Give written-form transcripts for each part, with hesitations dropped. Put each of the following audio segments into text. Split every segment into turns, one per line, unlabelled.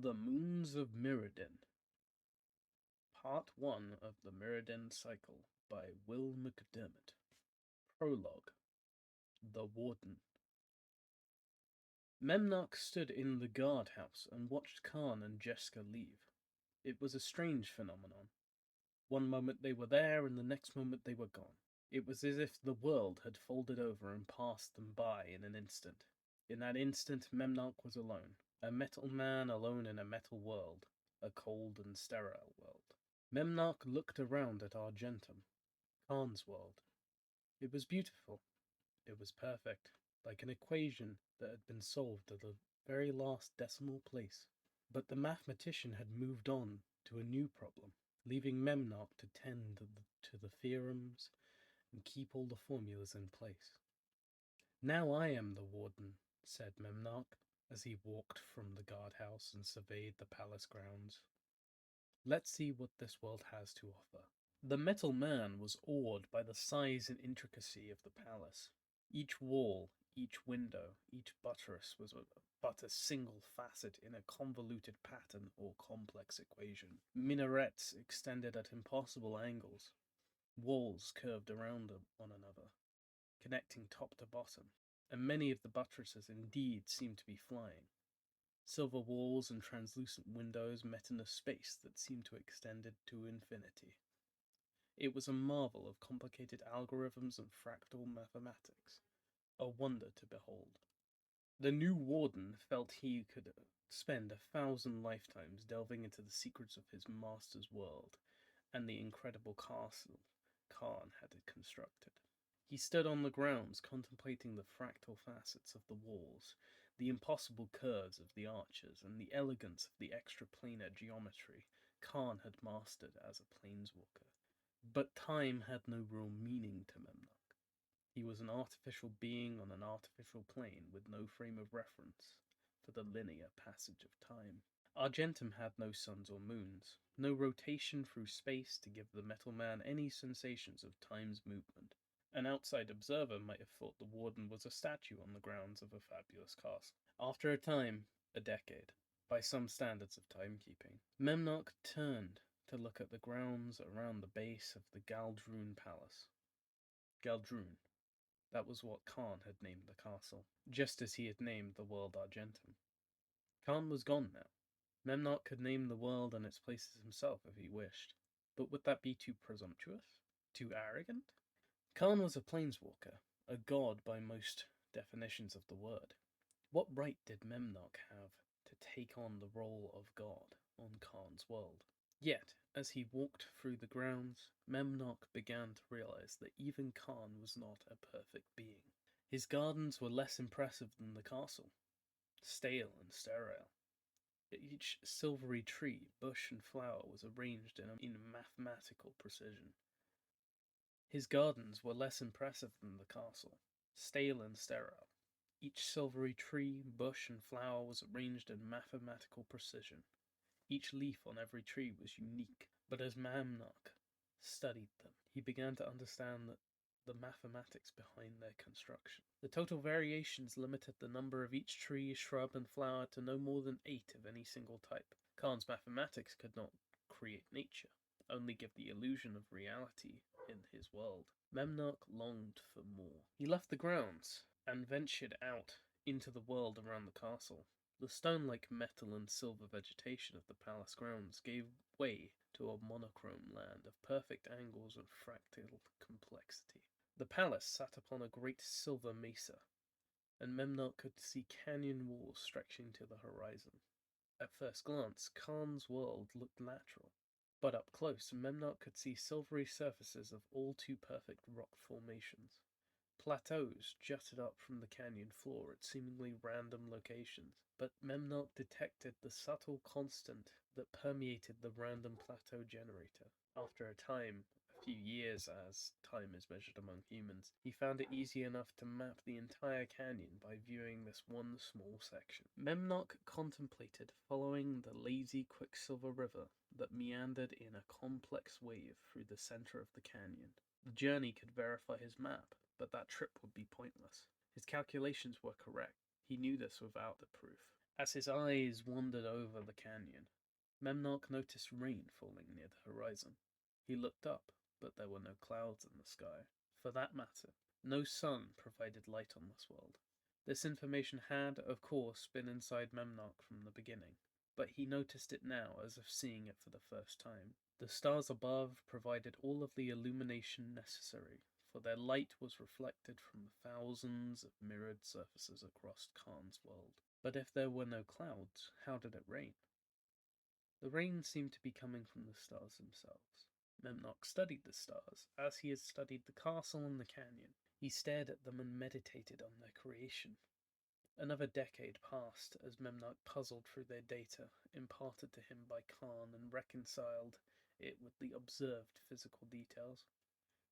The Moons of MIRRODIN. Part 1 of the MIRRODIN Cycle by Will McDermott. Prologue. The Warden. Memnarch stood in the guardhouse and watched Khan and Jessica leave. It was a strange phenomenon. One moment they were there, and the next moment they were gone. It was as if the world had folded over and passed them by in an instant. In that instant, Memnarch was alone. A metal man alone in a metal world. A cold and sterile world. Memnarch looked around at Argentum, Khan's world. It was beautiful. It was perfect, like an equation that had been solved to the very last decimal place. But the mathematician had moved on to a new problem, leaving Memnarch to tend to the theorems and keep all the formulas in place. "Now I am the warden," said Memnarch, as he walked from the guardhouse and surveyed the palace grounds. "Let's see what this world has to offer." The metal man was awed by the size and intricacy of the palace. Each wall, each window, each buttress was but a single facet in a convoluted pattern or complex equation. Minarets extended at impossible angles. Walls curved around one another, connecting top to bottom, and many of the buttresses indeed seemed to be flying. Silver walls and translucent windows met in a space that seemed to extend to infinity. It was a marvel of complicated algorithms and fractal mathematics, a wonder to behold. The new warden felt he could spend 1,000 lifetimes delving into the secrets of his master's world and the incredible castle Khan had constructed. He stood on the grounds contemplating the fractal facets of the walls, the impossible curves of the arches, and the elegance of the extraplanar geometry Khan had mastered as a planeswalker. But time had no real meaning to Memnarch. He was an artificial being on an artificial plane with no frame of reference for the linear passage of time. Argentum had no suns or moons, no rotation through space to give the metal man any sensations of time's movement. An outside observer might have thought the warden was a statue on the grounds of a fabulous castle. After a time, a decade, by some standards of timekeeping, Memnarch turned to look at the grounds around the base of the Galdrun Palace. Galdrun. That was what Khan had named the castle, just as he had named the world Argentum. Khan was gone now. Memnarch could name the world and its places himself if he wished. But would that be too presumptuous? Too arrogant? Khan was a planeswalker, a god by most definitions of the word. What right did Memnarch have to take on the role of god on Khan's world? Yet, as he walked through the grounds, Memnarch began to realize that even Khan was not a perfect being. His gardens were less impressive than the castle, stale and sterile. Each silvery tree, bush, and flower was arranged in mathematical precision. His gardens were less impressive than the castle, stale and sterile. Each silvery tree, bush, and flower was arranged in mathematical precision. Each leaf on every tree was unique, but as Memnarch studied them, he began to understand the mathematics behind their construction. The total variations limited the number of each tree, shrub, and flower to no more than 8 of any single type. Khan's mathematics could not create nature, only give the illusion of reality in his world. Memnarch longed for more. He left the grounds and ventured out into the world around the castle. The stone-like metal and silver vegetation of the palace grounds gave way to a monochrome land of perfect angles and fractal complexity. The palace sat upon a great silver mesa, and Memnarch could see canyon walls stretching to the horizon. At first glance, Khan's world looked natural, but up close, Memnarch could see silvery surfaces of all too perfect rock formations. Plateaus jutted up from the canyon floor at seemingly random locations, but Memnarch detected the subtle constant that permeated the random plateau generator. After a time, a few years as time is measured among humans, he found it easy enough to map the entire canyon by viewing this one small section. Memnarch contemplated following the lazy Quicksilver River that meandered in a complex wave through the center of the canyon. The journey could verify his map, but that trip would be pointless. His calculations were correct. He knew this without the proof. As his eyes wandered over the canyon, Memnarch noticed rain falling near the horizon. He looked up, but there were no clouds in the sky. For that matter, no sun provided light on this world. This information had, of course, been inside Memnarch from the beginning, but he noticed it now as if seeing it for the first time. The stars above provided all of the illumination necessary, for their light was reflected from the thousands of mirrored surfaces across Khan's world. But if there were no clouds, how did it rain? The rain seemed to be coming from the stars themselves. Memnarch studied the stars, as he had studied the castle and the canyon. He stared at them and meditated on their creation. Another decade passed as Memnarch puzzled through their data, imparted to him by Khan, and reconciled it with the observed physical details.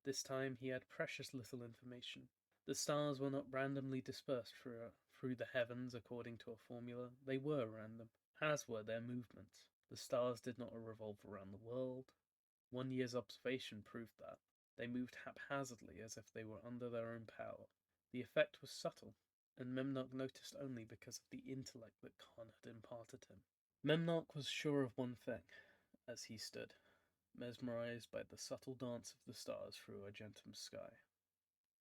This time he had precious little information. The stars were not randomly dispersed through the heavens according to a formula. They were random, as were their movements. The stars did not revolve around the world. 1 year's observation proved that. They moved haphazardly as if they were under their own power. The effect was subtle, and Memnarch noticed only because of the intellect that Khan had imparted him. Memnarch was sure of one thing, as he stood, mesmerized by the subtle dance of the stars through Argentum's sky.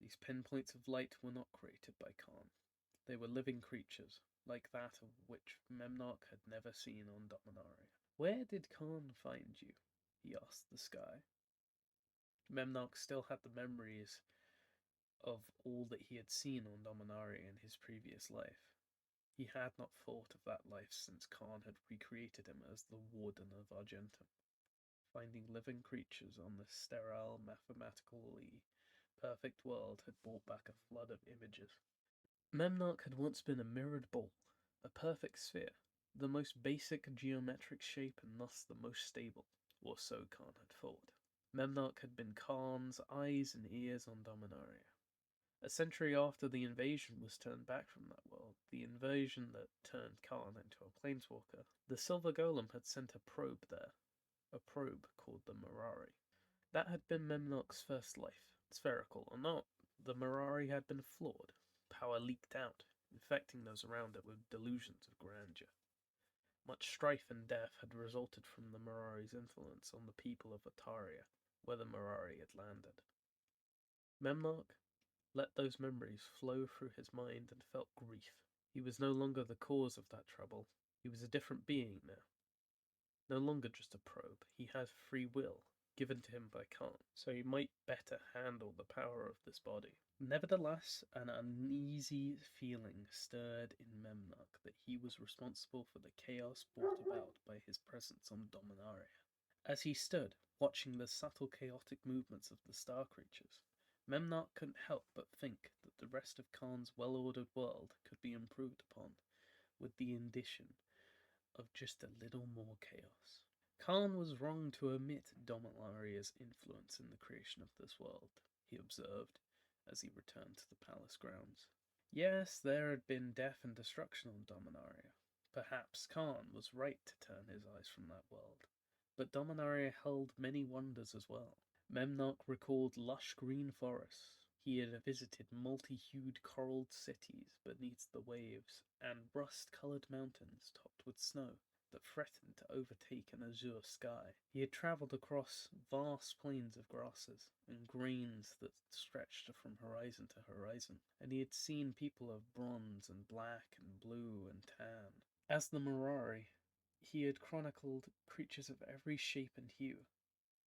These pinpoints of light were not created by Khan. They were living creatures, like that of which Memnarch had never seen on Dominaria. "Where did Khan find you?" he asked the sky. Memnarch still had the memories of all that he had seen on Dominaria in his previous life. He had not thought of that life since Khan had recreated him as the warden of Argentum. Finding living creatures on this sterile, mathematically perfect world had brought back a flood of images. Memnarch had once been a mirrored ball, a perfect sphere, the most basic geometric shape and thus the most stable, or so Khan had thought. Memnarch had been Khan's eyes and ears on Dominaria. A century after the invasion was turned back from that world, the invasion that turned Khan into a planeswalker, the Silver Golem had sent a probe there, a probe called the Mirari. That had been Memnarch's first life. Spherical or not, the Mirari had been flawed. Power leaked out, infecting those around it with delusions of grandeur. Much strife and death had resulted from the Mirari's influence on the people of Ataria, where the Mirari had landed. Memnarch let those memories flow through his mind and felt grief. He was no longer the cause of that trouble. He was a different being now. No longer just a probe. He had free will, given to him by Khan, so he might better handle the power of this body. Nevertheless, an uneasy feeling stirred in Memnarch that he was responsible for the chaos brought about by his presence on Dominaria. As he stood, watching the subtle chaotic movements of the star creatures, Memnarch couldn't help but think that the rest of Khan's well-ordered world could be improved upon, with the addition of just a little more chaos. Khan was wrong to omit Dominaria's influence in the creation of this world, he observed, as he returned to the palace grounds. Yes, there had been death and destruction on Dominaria. Perhaps Khan was right to turn his eyes from that world. But Dominaria held many wonders as well. Memnarch recalled lush green forests. He had visited multi-hued coralled cities beneath the waves and rust-coloured mountains topped with snow that threatened to overtake an azure sky. He had travelled across vast plains of grasses and grains that stretched from horizon to horizon, and he had seen people of bronze and black and blue and tan. As the Mirari, he had chronicled creatures of every shape and hue.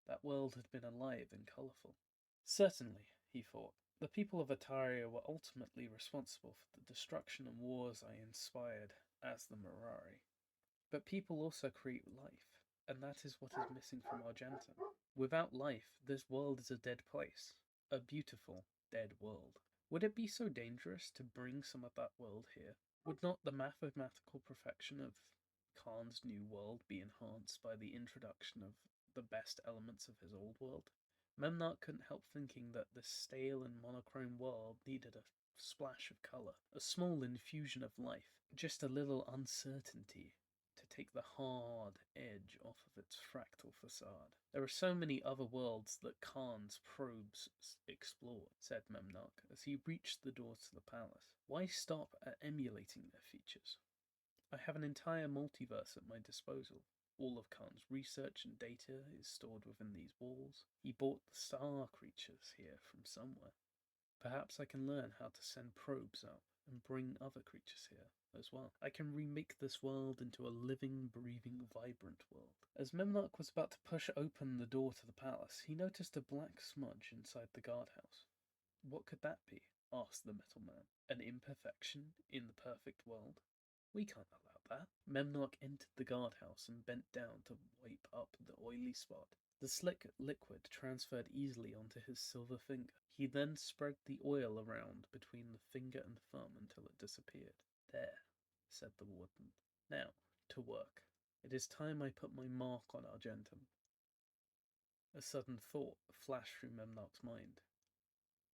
That world had been alive and colourful. Certainly, he thought, the people of Ataria were ultimately responsible for the destruction and wars I inspired as the Mirari. But people also create life, and that is what is missing from Argentum. Without life, this world is a dead place. A beautiful, dead world. Would it be so dangerous to bring some of that world here? Would not the mathematical perfection of Khan's new world be enhanced by the introduction of the best elements of his old world? Memnarch couldn't help thinking that this stale and monochrome world needed a splash of colour, a small infusion of life, just a little uncertainty to take the hard edge off of its fractal facade. There are so many other worlds that Khan's probes explore, said Memnarch as he reached the door to the palace. Why stop at emulating their features? I have an entire multiverse at my disposal. All of Khan's research and data is stored within these walls. He brought the star creatures here from somewhere. Perhaps I can learn how to send probes up and bring other creatures here as well. I can remake this world into a living, breathing, vibrant world. As Memnarch was about to push open the door to the palace, he noticed a black smudge inside the guardhouse. What could that be? Asked the metal man. An imperfection in the perfect world? We can't allow that. Memnarch entered the guardhouse and bent down to wipe up the oily spot. The slick liquid transferred easily onto his silver finger. He then spread the oil around between the finger and thumb until it disappeared. There, said the warden. Now, to work. It is time I put my mark on Argentum. A sudden thought flashed through Memnarch's mind.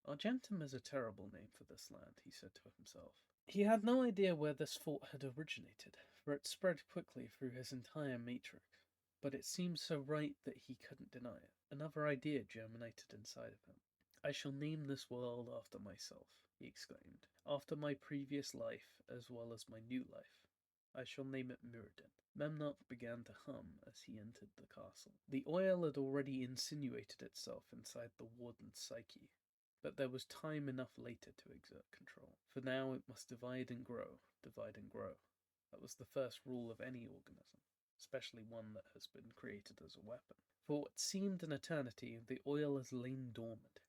Argentum is a terrible name for this land, he said to himself. He had no idea where this thought had originated, for it spread quickly through his entire matrix. But it seemed so right that he couldn't deny it. Another idea germinated inside of him. I shall name this world after myself, he exclaimed. After my previous life, as well as my new life. I shall name it MIRRODIN. Memnarch began to hum as he entered the castle. The oil had already insinuated itself inside the warden's psyche, but there was time enough later to exert control. For now it must divide and grow, divide and grow. That was the first rule of any organism, especially one that has been created as a weapon. For what seemed an eternity, the oil has lain dormant,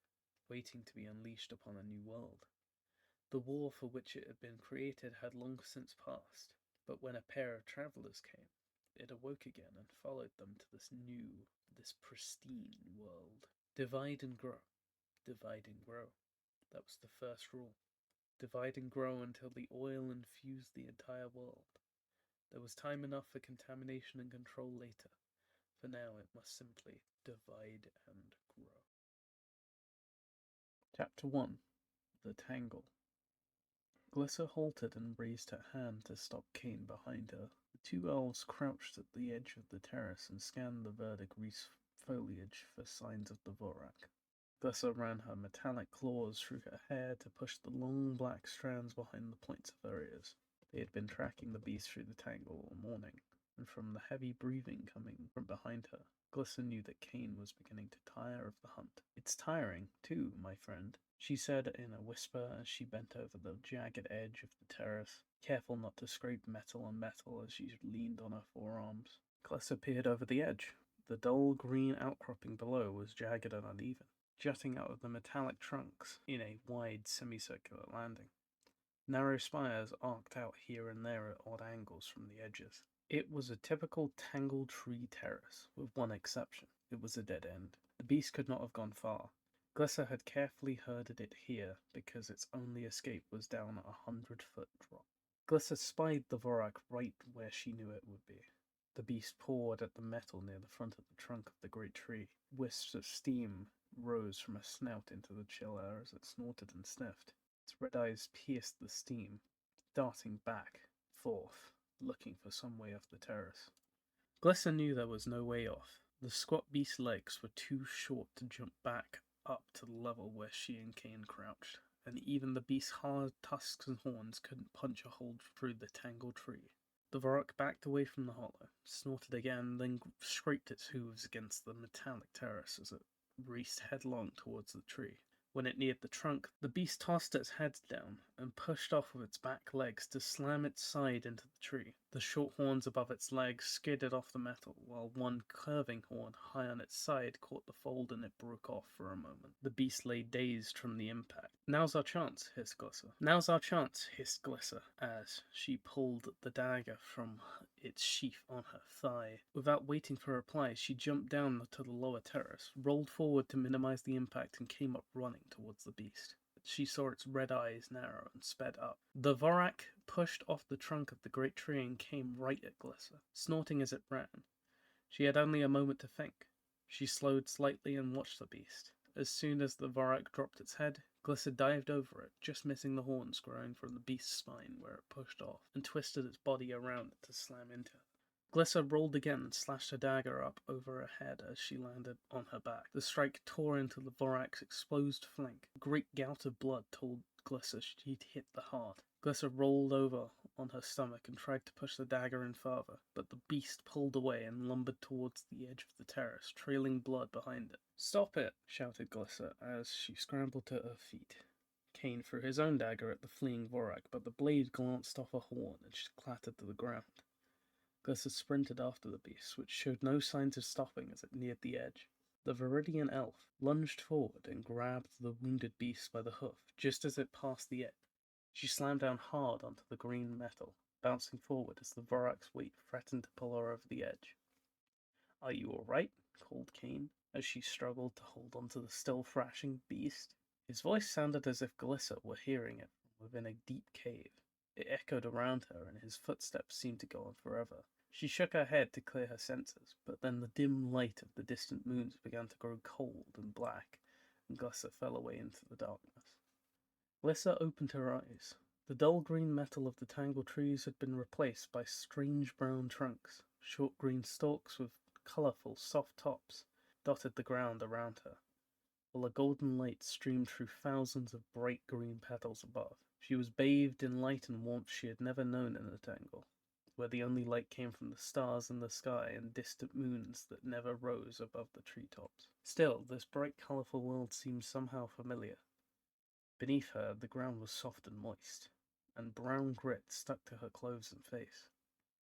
waiting to be unleashed upon a new world. The war for which it had been created had long since passed, but when a pair of travellers came, it awoke again and followed them to this new, this pristine world. Divide and grow. Divide and grow. That was the first rule. Divide and grow until the oil infused the entire world. There was time enough for contamination and control later. For now it must simply divide and grow. Chapter 1. The Tangle. Glyssa halted and raised her hand to stop Kane behind her. The two elves crouched at the edge of the terrace and scanned the verdigris foliage for signs of the Vorak. Glyssa ran her metallic claws through her hair to push the long black strands behind the points of her ears. They had been tracking the beast through the tangle all morning, and from the heavy breathing coming from behind her, Glyssa knew that Kane was beginning to tire of the hunt. It's tiring, too, my friend, she said in a whisper as she bent over the jagged edge of the terrace, careful not to scrape metal on metal as she leaned on her forearms. Glyssa peered over the edge. The dull green outcropping below was jagged and uneven, jutting out of the metallic trunks in a wide semicircular landing. Narrow spires arced out here and there at odd angles from the edges. It was a typical tangled tree terrace, with one exception. It was a dead end. The beast could not have gone far. Glyssa had carefully herded it here because its only escape was down a 100-foot drop. Glyssa spied the Vorak right where she knew it would be. The beast pawed at the metal near the front of the trunk of the great tree. Wisps of steam rose from a snout into the chill air as it snorted and sniffed. Its red eyes pierced the steam, darting back, forth, looking for some way off the terrace. Glyssa knew there was no way off. The squat beast's legs were too short to jump back up to the level where she and Kane crouched, and even the beast's hard tusks and horns couldn't punch a hole through the tangled tree. The Vorak backed away from the hollow, snorted again, then scraped its hooves against the metallic terrace as it raced headlong towards the tree. When it neared the trunk, the beast tossed its head down and pushed off with its back legs to slam its side into the tree. The short horns above its legs skidded off the metal, while one curving horn high on its side caught the fold and it broke off for a moment. The beast lay dazed from the impact. Now's our chance, hissed Glyssa. Now's our chance, hissed Glyssa, as she pulled the dagger from its sheath on her thigh. Without waiting for a reply, she jumped down to the lower terrace, rolled forward to minimize the impact, and came up running towards the beast. She saw its red eyes narrow and sped up. The Vorak pushed off the trunk of the great tree and came right at Glyssa, snorting as it ran. She had only a moment to think. She slowed slightly and watched the beast. As soon as the Vorak dropped its head, Glyssa dived over it, just missing the horns growing from the beast's spine where it pushed off, and twisted its body around it to slam into it. Glyssa rolled again and slashed her dagger up over her head as she landed on her back. The strike tore into the Vorak's exposed flank. A great gout of blood told Glyssa she'd hit the heart. Glyssa rolled over on her stomach and tried to push the dagger in farther, but the beast pulled away and lumbered towards the edge of the terrace, trailing blood behind it. "Stop it!" shouted Glyssa as she scrambled to her feet. Kane threw his own dagger at the fleeing Vorak, but the blade glanced off a horn and clattered to the ground. Glyssa sprinted after the beast, which showed no signs of stopping as it neared the edge. The Viridian elf lunged forward and grabbed the wounded beast by the hoof just as it passed the edge. She slammed down hard onto the green metal, bouncing forward as the Vorak's weight threatened to pull her over the edge. "Are you all right?" called Kane, as she struggled to hold onto the still thrashing beast. His voice sounded as if Glyssa were hearing it from within a deep cave. It echoed around her, and his footsteps seemed to go on forever. She shook her head to clear her senses, but then the dim light of the distant moons began to grow cold and black, and Glyssa fell away into the darkness. Glyssa opened her eyes. The dull green metal of the tangled trees had been replaced by strange brown trunks. Short green stalks with colourful, soft tops dotted the ground around her, while a golden light streamed through thousands of bright green petals above. She was bathed in light and warmth she had never known in the tangle, where the only light came from the stars in the sky and distant moons that never rose above the treetops. Still, this bright, colourful world seemed somehow familiar. Beneath her, the ground was soft and moist, and brown grit stuck to her clothes and face.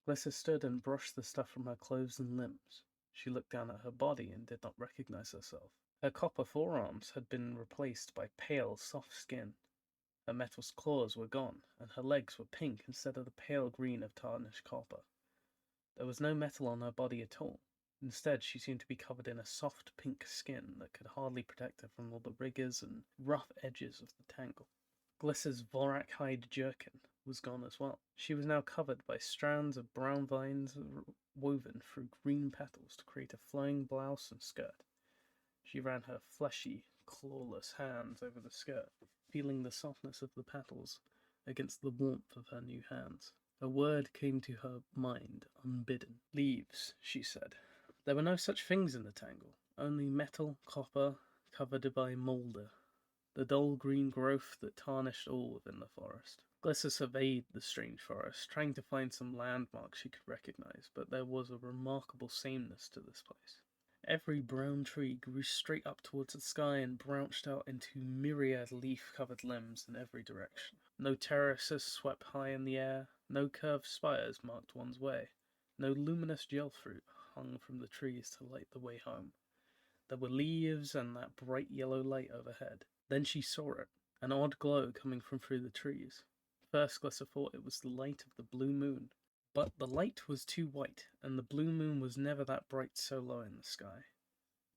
Glyssa stood and brushed the stuff from her clothes and limbs. She looked down at her body and did not recognize herself. Her copper forearms had been replaced by pale, soft skin. Her metal claws were gone, and her legs were pink instead of the pale green of tarnished copper. There was no metal on her body at all. Instead, she seemed to be covered in a soft pink skin that could hardly protect her from all the rigors and rough edges of the tangle. Glyssa's Vorak hide jerkin was gone as well. She was now covered by strands of brown vines woven through green petals to create a flowing blouse and skirt. She ran her fleshy, clawless hands over the skirt, feeling the softness of the petals against the warmth of her new hands. A word came to her mind, unbidden. "Leaves," she said. There were no such things in the tangle, only metal, copper, covered by moulder, the dull green growth that tarnished all within the forest. Glyssa surveyed the strange forest, trying to find some landmarks she could recognize, but there was a remarkable sameness to this place. Every brown tree grew straight up towards the sky and branched out into myriad leaf-covered limbs in every direction. No terraces swept high in the air, no curved spires marked one's way, no luminous gel fruit hung from the trees to light the way home. There were leaves and that bright yellow light overhead. Then she saw it, an odd glow coming from through the trees. First, Glyssa thought it was the light of the blue moon, but the light was too white, and the blue moon was never that bright so low in the sky.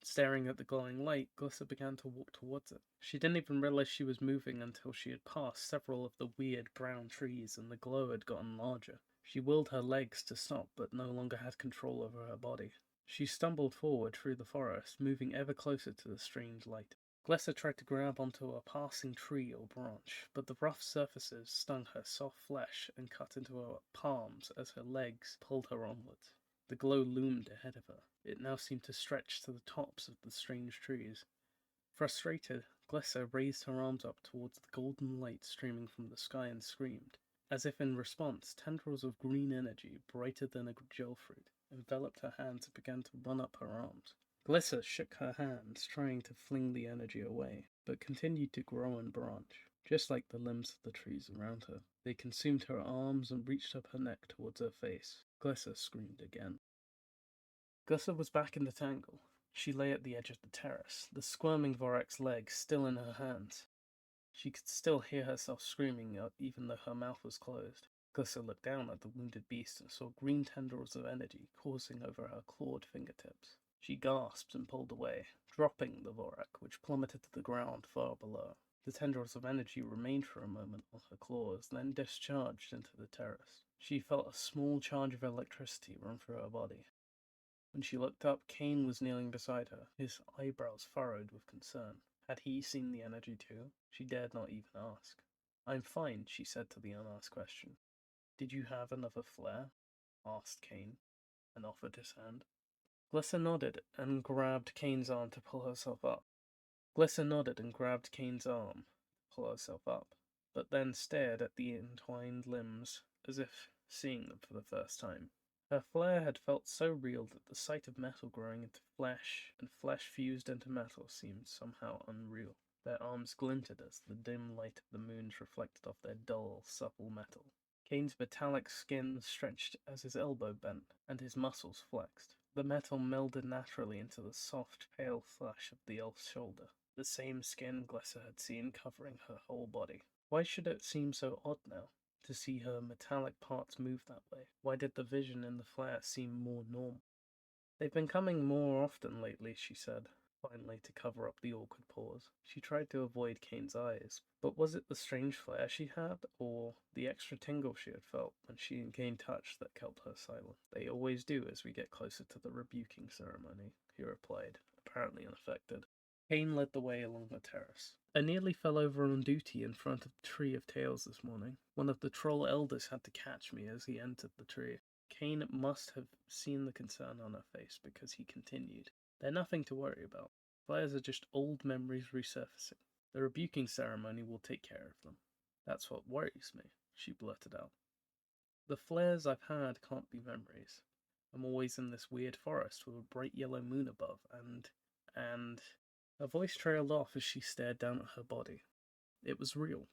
Staring at the glowing light, Glyssa began to walk towards it. She didn't even realize she was moving until she had passed several of the weird brown trees and the glow had gotten larger. She willed her legs to stop, but no longer had control over her body. She stumbled forward through the forest, moving ever closer to the strange light. Glyssa tried to grab onto a passing tree or branch, but the rough surfaces stung her soft flesh and cut into her palms as her legs pulled her onwards. The glow loomed ahead of her. It now seemed to stretch to the tops of the strange trees. Frustrated, Glyssa raised her arms up towards the golden light streaming from the sky and screamed. As if in response, tendrils of green energy, brighter than a gel fruit, enveloped her hands and began to run up her arms. Glyssa shook her hands, trying to fling the energy away, but continued to grow and branch, just like the limbs of the trees around her. They consumed her arms and reached up her neck towards her face. Glyssa screamed again. Glyssa was back in the tangle. She lay at the edge of the terrace, the squirming Vorak's legs still in her hands. She could still hear herself screaming, even though her mouth was closed. Glyssa looked down at the wounded beast and saw green tendrils of energy coursing over her clawed fingertips. She gasped and pulled away, dropping the Vorak, which plummeted to the ground far below. The tendrils of energy remained for a moment on her claws, then discharged into the terrace. She felt a small charge of electricity run through her body. When she looked up, Kane was kneeling beside her, his eyebrows furrowed with concern. Had he seen the energy too? She dared not even ask. "I'm fine," she said to the unasked question. "Did you have another flare?" asked Kane, and offered his hand. Glyssa nodded and grabbed Kane's arm to pull herself up. But then stared at the entwined limbs as if seeing them for the first time. Her flare had felt so real that the sight of metal growing into flesh and flesh fused into metal seemed somehow unreal. Their arms glinted as the dim light of the moons reflected off their dull, supple metal. Kane's metallic skin stretched as his elbow bent, and his muscles flexed. The metal melded naturally into the soft, pale flesh of the elf's shoulder, the same skin Glessa had seen covering her whole body. Why should it seem so odd now, to see her metallic parts move that way? Why did the vision in the flare seem more normal? They've been coming more often lately, she said, finally, to cover up the awkward pause. She tried to avoid Kane's eyes, but was it the strange flare she had, or the extra tingle she had felt when she and Kane touched that kept her silent? They always do as we get closer to the rebuking ceremony, he replied, apparently unaffected. Kane led the way along the terrace. I nearly fell over on duty in front of the Tree of Tales this morning. One of the troll elders had to catch me as he entered the tree. Kane must have seen the concern on her face because he continued. They're nothing to worry about. Flares are just old memories resurfacing. The rebuking ceremony will take care of them. That's what worries me, she blurted out. The flares I've had can't be memories. I'm always in this weird forest with a bright yellow moon above, and... Her voice trailed off as she stared down at her body. It was real.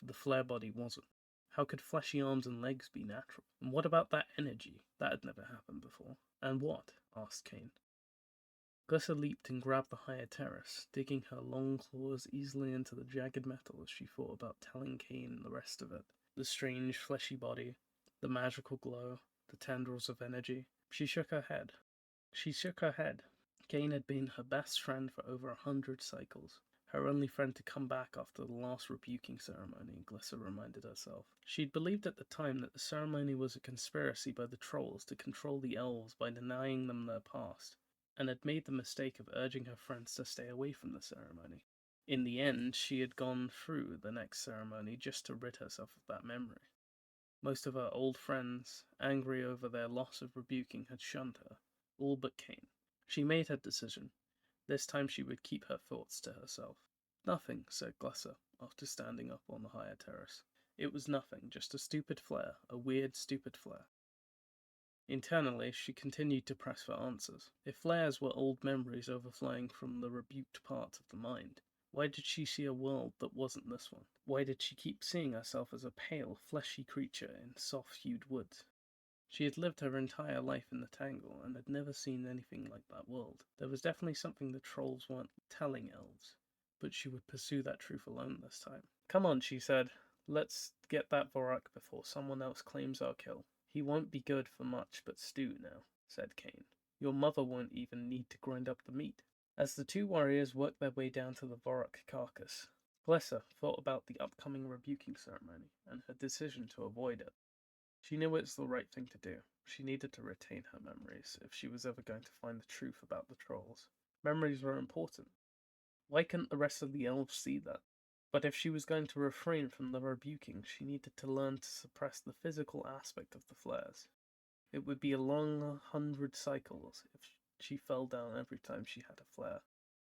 The flare body wasn't. How could fleshy arms and legs be natural? And what about that energy? That had never happened before. And what? Asked Kane. Glissa leaped and grabbed the higher terrace, digging her long claws easily into the jagged metal as she thought about telling Kane the rest of it. The strange, fleshy body, the magical glow, the tendrils of energy. She shook her head. Kane had been her best friend for over 100 cycles. Her only friend to come back after the last rebuking ceremony, Glissa reminded herself. She'd believed at the time that the ceremony was a conspiracy by the trolls to control the elves by denying them their past, and had made the mistake of urging her friends to stay away from the ceremony. In the end, she had gone through the next ceremony just to rid herself of that memory. Most of her old friends, angry over their loss of rebuking, had shunned her, all but Kane. She made her decision. This time she would keep her thoughts to herself. Nothing, said Glissa, after standing up on the higher terrace. It was nothing, just a stupid flare, a weird, stupid flare. Internally, she continued to press for answers. If flares were old memories overflowing from the rebuked parts of the mind, why did she see a world that wasn't this one? Why did she keep seeing herself as a pale, fleshy creature in soft-hued woods? She had lived her entire life in the Tangle and had never seen anything like that world. There was definitely something the trolls weren't telling elves, but she would pursue that truth alone this time. Come on, she said. Let's get that Vorak before someone else claims our kill. He won't be good for much but stew now, said Kane. Your mother won't even need to grind up the meat. As the two warriors worked their way down to the Vorak carcass, Glissa thought about the upcoming rebuking ceremony and her decision to avoid it. She knew it was the right thing to do. She needed to retain her memories if she was ever going to find the truth about the trolls. Memories were important. Why couldn't the rest of the elves see that? But if she was going to refrain from the rebuking, she needed to learn to suppress the physical aspect of the flares. It would be a long 100 cycles if she fell down every time she had a flare.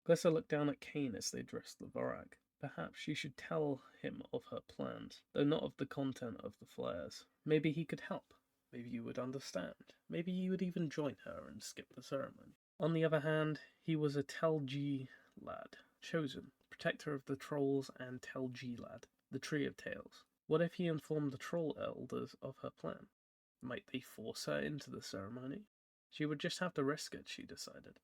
Glissa looked down at Kane as they dressed the Vorak. Perhaps she should tell him of her plans, though not of the content of the flares. Maybe he could help. Maybe he would understand. Maybe he would even join her and skip the ceremony. On the other hand, he was a Telgi lad, chosen, protector of the trolls and Telgi lad, the Tree of Tales. What if he informed the troll elders of her plan? Might they force her into the ceremony? She would just have to risk it, she decided.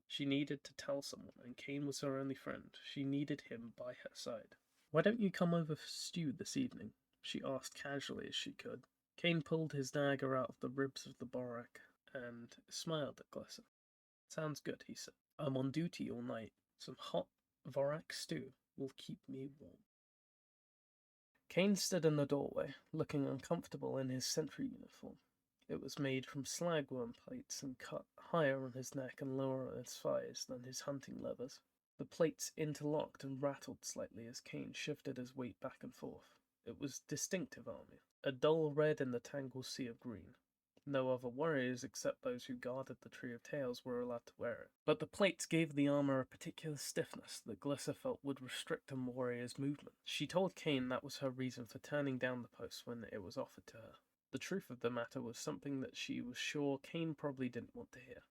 She needed to tell someone, and Kane was her only friend. She needed him by her side. Why don't you come over for stew this evening? She asked casually as she could. Kane pulled his dagger out of the ribs of the Vorak and smiled at Glissa. Sounds good, he said. I'm on duty all night. Some hot Vorak stew will keep me warm. Kane stood in the doorway, looking uncomfortable in his sentry uniform. It was made from slagworm plates and cut higher on his neck and lower on his thighs than his hunting levers. The plates interlocked and rattled slightly as Kane shifted his weight back and forth. It was distinctive armor, a dull red in the tangled sea of green. No other warriors except those who guarded the Tree of Tales were allowed to wear it. But the plates gave the armor a particular stiffness that Glissa felt would restrict a warrior's movement. She told Kane that was her reason for turning down the post when it was offered to her. The truth of the matter was something that she was sure Kane probably didn't want to hear.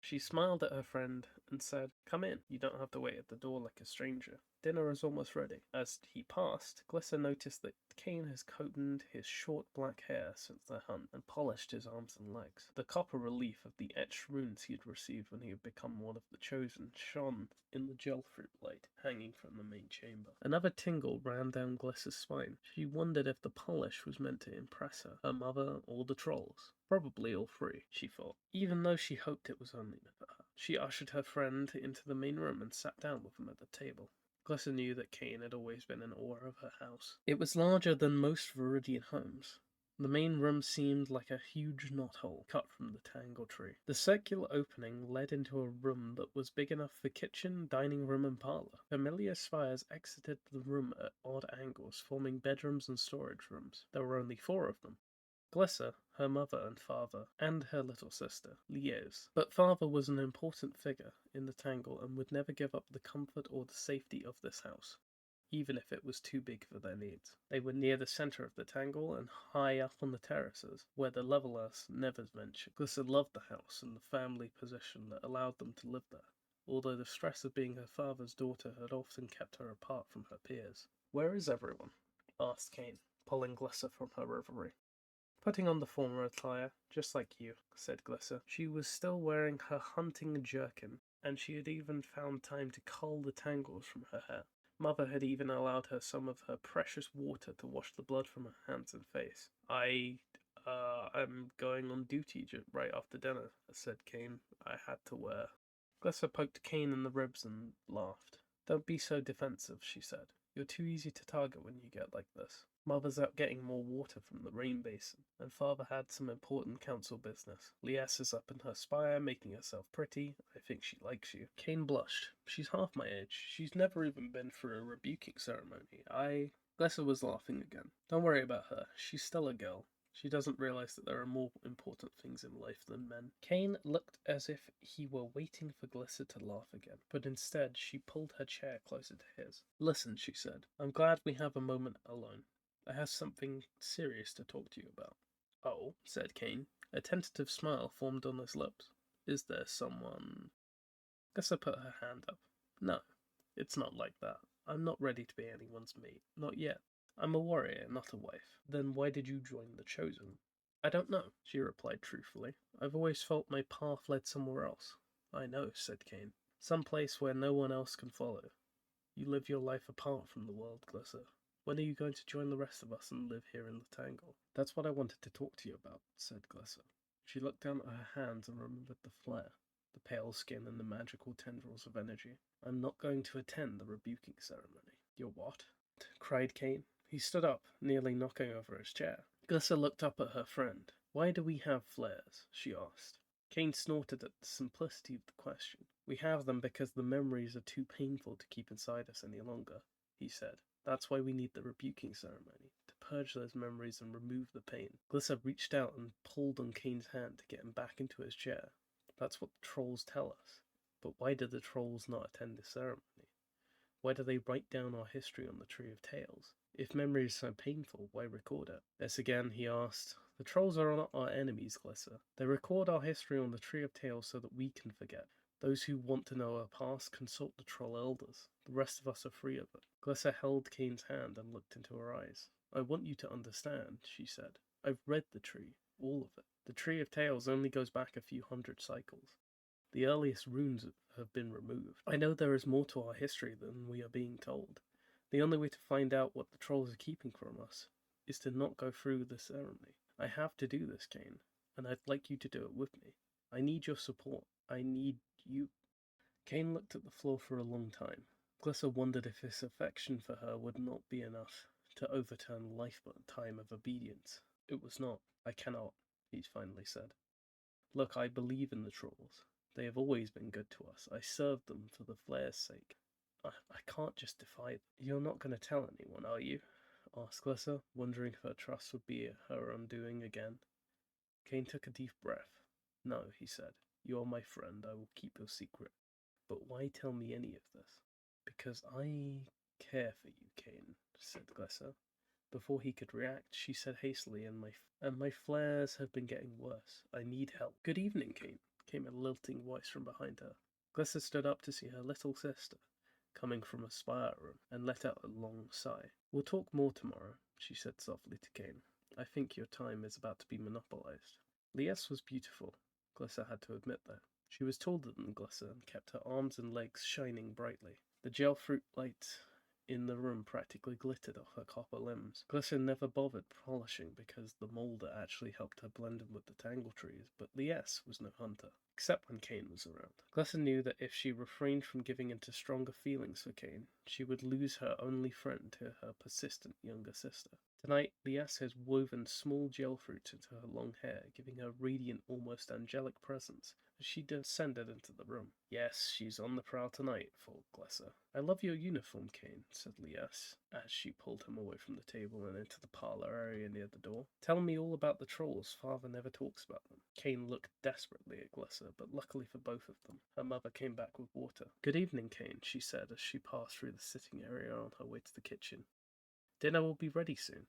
She smiled at her friend and said, "Come in, you don't have to wait at the door like a stranger. Dinner is almost ready." As he passed, Glyssa noticed that Kane has combed his short black hair since their hunt and polished his arms and legs. The copper relief of the etched runes he had received when he had become one of the chosen shone in the gelfruit light hanging from the main chamber. Another tingle ran down Glyssa's spine. She wondered if the polish was meant to impress her mother, or the trolls. Probably all three, she thought, even though she hoped it was only for her. She ushered her friend into the main room and sat down with him at the table. Glyssa knew that Kane had always been in awe of her house. It was larger than most Viridian homes. The main room seemed like a huge knothole cut from the tangle tree. The circular opening led into a room that was big enough for kitchen, dining room, and parlor. Familiar spires exited the room at odd angles, forming bedrooms and storage rooms. There were only 4 of them. Glyssa, her mother and father, and her little sister, Liez. But father was an important figure in the tangle and would never give up the comfort or the safety of this house, even if it was too big for their needs. They were near the center of the tangle and high up on the terraces, where the levelers never ventured. Glyssa loved the house and the family position that allowed them to live there, although the stress of being her father's daughter had often kept her apart from her peers. "Where is everyone?" asked Kane, pulling Glyssa from her reverie. "Putting on the former attire, just like you," said Glyssa. She was still wearing her hunting jerkin, and she had even found time to cull the tangles from her hair. Mother had even allowed her some of her precious water to wash the blood from her hands and face. I'm going on duty right after dinner," said Kane. "I had to wear." Glyssa poked Kane in the ribs and laughed. "Don't be so defensive," she said. "You're too easy to target when you get like this. Mother's out getting more water from the rain basin, and father had some important council business. Lies is up in her spire, making herself pretty. I think she likes you." Kane blushed. "She's half my age. She's never even been through a rebuking ceremony. Glyssa was laughing again. "Don't worry about her. She's still a girl. She doesn't realize that there are more important things in life than men." Kane looked as if he were waiting for Glyssa to laugh again, but instead she pulled her chair closer to his. "Listen," she said. "I'm glad we have a moment alone. I have something serious to talk to you about." "Oh," said Kane. A tentative smile formed on his lips. "Is there someone—" Glyssa put her hand up. "No, it's not like that. I'm not ready to be anyone's mate. Not yet. I'm a warrior, not a wife." "Then why did you join the Chosen?" "I don't know," she replied truthfully. "I've always felt my path led somewhere else." "I know," said Kane. "Some place where no one else can follow. You live your life apart from the world, Glyssa. When are you going to join the rest of us and live here in the Tangle?" "That's what I wanted to talk to you about," said Glyssa. She looked down at her hands and remembered the flare, the pale skin and the magical tendrils of energy. "I'm not going to attend the rebuking ceremony." "You're what?" cried Kane. He stood up, nearly knocking over his chair. Glyssa looked up at her friend. "Why do we have flares?" she asked. Kane snorted at the simplicity of the question. "We have them because the memories are too painful to keep inside us any longer," he said. "That's why we need the rebuking ceremony, to purge those memories and remove the pain." Glyssa reached out and pulled on Kane's hand to get him back into his chair. "That's what the trolls tell us. But why do the trolls not attend the ceremony? Why do they write down our history on the Tree of Tales? If memory is so painful, why record it?" "Yes, again," he asked. "The trolls are not our enemies, Glyssa. They record our history on the Tree of Tales so that we can forget. Those who want to know our past consult the troll elders. The rest of us are free of it." Glyssa held Kane's hand and looked into her eyes. "I want you to understand," she said. "I've read the tree, all of it. The Tree of Tales only goes back a few hundred cycles. The earliest runes have been removed. I know there is more to our history than we are being told. The only way to find out what the trolls are keeping from us is to not go through the ceremony. I have to do this, Kane, and I'd like you to do it with me. I need your support. I need you." Kane looked at the floor for a long time. Glyssa wondered if his affection for her would not be enough to overturn a lifetime of obedience. It was not. "I cannot," he finally said. "Look, I believe in the trolls. They have always been good to us. I served them for the flare's sake. I can't just defy them." "You're not going to tell anyone, are you?" asked Glyssa, wondering if her trust would be her undoing again. Kane took a deep breath. "No," he said. "You are my friend. I will keep your secret. But why tell me any of this?" "Because I care for you, Kane," said Glyssa. Before he could react, she said hastily, and my flares have been getting worse. I need help. Good evening, Kane, came a lilting voice from behind her. Glissa stood up to see her little sister, coming from a spire room, and let out a long sigh. We'll talk more tomorrow, she said softly to Kane. I think your time is about to be monopolized. Lies was beautiful, Glissa had to admit that. She was taller than Glissa and kept her arms and legs shining brightly. The gel fruit light in the room practically glittered off her copper limbs. Glissa never bothered polishing because the moulder actually helped her blend in with the tangle trees, but Lies was no hunter, except when Kane was around. Glissa knew that if she refrained from giving into stronger feelings for Kane, she would lose her only friend to her persistent younger sister. Tonight, Lias has woven small gel fruits into her long hair, giving her radiant, almost angelic presence as she descended into the room. Yes, she's on the prowl tonight, thought Glissa. I love your uniform, Kane, said Lias, as she pulled him away from the table and into the parlour area near the door. Tell me all about the trolls. Father never talks about them. Kane looked desperately at Glissa, but luckily for both of them, her mother came back with water. Good evening, Kane, she said as she passed through the sitting area on her way to the kitchen. Dinner will be ready soon.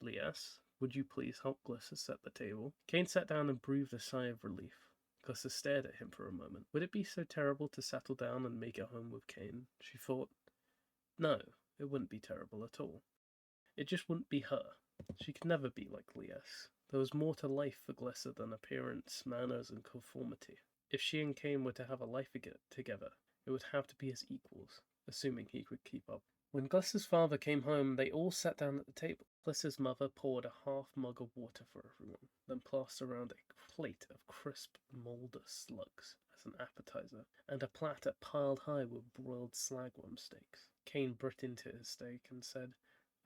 Lias, would you please help Glissa set the table? Kane sat down and breathed a sigh of relief. Glissa stared at him for a moment. Would it be so terrible to settle down and make a home with Kane? She thought. No, it wouldn't be terrible at all. It just wouldn't be her. She could never be like Lias. There was more to life for Glissa than appearance, manners, and conformity. If she and Kane were to have a life together, it would have to be as equals, assuming he could keep up. When Glissa's father came home, they all sat down at the table. Glissa's mother poured a half mug of water for everyone, then passed around a plate of crisp moulder slugs as an appetizer, and a platter piled high with broiled slagworm steaks. Kane bit into his steak and said,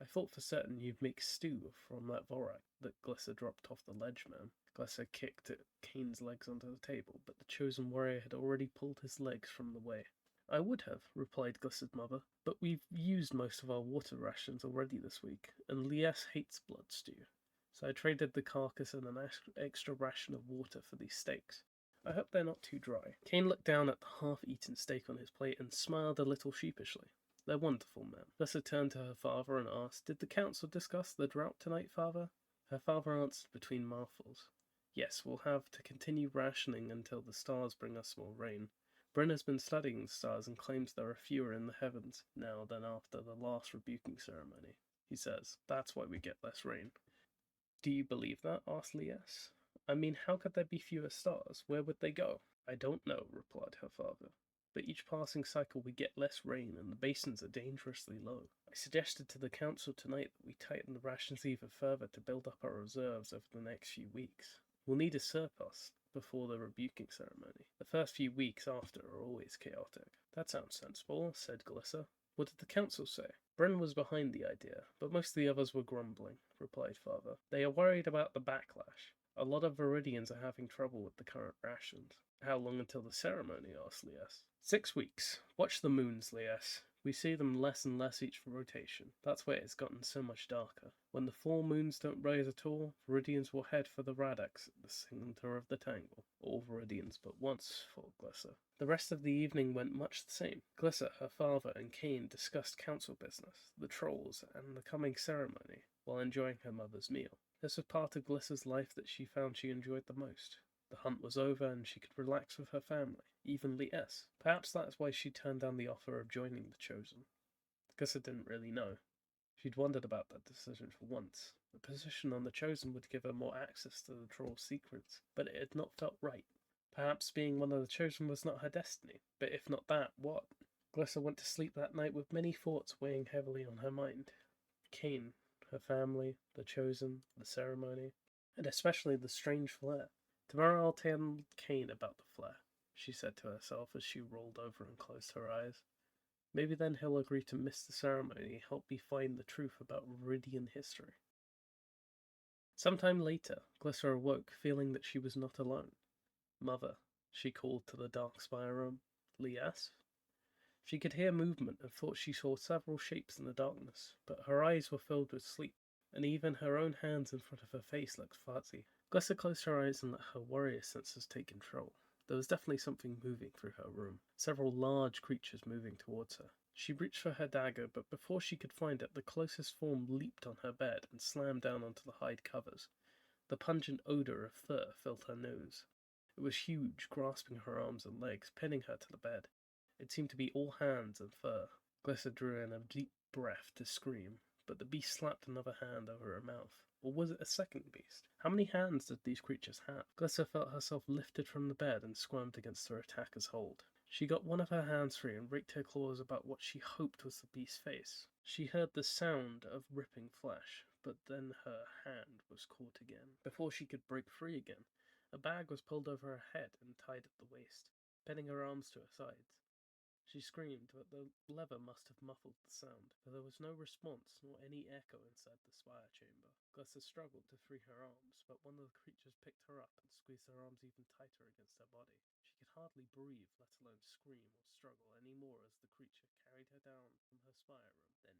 I thought for certain you'd make stew from that vorak that Glissa dropped off the ledge, man. Glissa kicked at Kane's legs onto the table, but the chosen warrior had already pulled his legs from the way. I would have, replied Glissa's mother, but we've used most of our water rations already this week, and Lias hates blood stew, so I traded the carcass and an extra ration of water for these steaks. I hope they're not too dry. Kane looked down at the half-eaten steak on his plate and smiled a little sheepishly. They're wonderful, ma'am. Glissa turned to her father and asked, Did the council discuss the drought tonight, father? Her father answered between mouthfuls. Yes, we'll have to continue rationing until the stars bring us more rain. Bryn has been studying the stars and claims there are fewer in the heavens now than after the last rebuking ceremony. He says, that's why we get less rain. Do you believe that? Asked Lias. I mean, how could there be fewer stars? Where would they go? I don't know, replied her father. But each passing cycle we get less rain and the basins are dangerously low. I suggested to the council tonight that we tighten the rations even further to build up our reserves over the next few weeks. We'll need a surplus before the rebuking ceremony. The first few weeks after are always chaotic. That sounds sensible, said Glissa. What did the council say? Bryn was behind the idea, but most of the others were grumbling, replied father. They are worried about the backlash. A lot of Viridians are having trouble with the current rations. How long until the ceremony? Asked Lias. 6 weeks. Watch the moons, Lias. We see them less and less each rotation. That's why it's gotten so much darker. When the full moons don't rise at all, Viridians will head for the Radax at the center of the tangle. All Viridians but once, thought Glissa. The rest of the evening went much the same. Glissa, her father, and Kane discussed council business, the trolls, and the coming ceremony, while enjoying her mother's meal. This was part of Glissa's life that she found she enjoyed the most. The hunt was over and she could relax with her family, even Lias. Perhaps that's why she turned down the offer of joining the Chosen. Glissa didn't really know. She'd wondered about that decision for once. The position on the Chosen would give her more access to the Troll's secrets, but it had not felt right. Perhaps being one of the Chosen was not her destiny, but if not that, what? Glissa went to sleep that night with many thoughts weighing heavily on her mind. Kane, her family, the Chosen, the ceremony, and especially the strange flare. Tomorrow I'll tell Kane about the flare, she said to herself as she rolled over and closed her eyes. Maybe then he'll agree to miss the ceremony and help me find the truth about Viridian history. Sometime later, Glissa awoke, feeling that she was not alone. Mother, she called to the dark spire room. Lias? She could hear movement and thought she saw several shapes in the darkness, but her eyes were filled with sleep, and even her own hands in front of her face looked fuzzy. Glissa closed her eyes and let her warrior senses take control. There was definitely something moving through her room, several large creatures moving towards her. She reached for her dagger, but before she could find it, the closest form leaped on her bed and slammed down onto the hide covers. The pungent odor of fur filled her nose. It was huge, grasping her arms and legs, pinning her to the bed. It seemed to be all hands and fur. Glissa drew in a deep breath to scream, but the beast slapped another hand over her mouth. Or was it a second beast? How many hands did these creatures have? Glissa felt herself lifted from the bed and squirmed against her attacker's hold. She got one of her hands free and raked her claws about what she hoped was the beast's face. She heard the sound of ripping flesh, but then her hand was caught again. Before she could break free again, a bag was pulled over her head and tied at the waist, pinning her arms to her sides. She screamed, but the lever must have muffled the sound, for there was no response nor any echo inside the spire chamber. Glissa struggled to free her arms, but one of the creatures picked her up and squeezed her arms even tighter against her body. She could hardly breathe, let alone scream or struggle any more as the creature carried her down from her spire room, then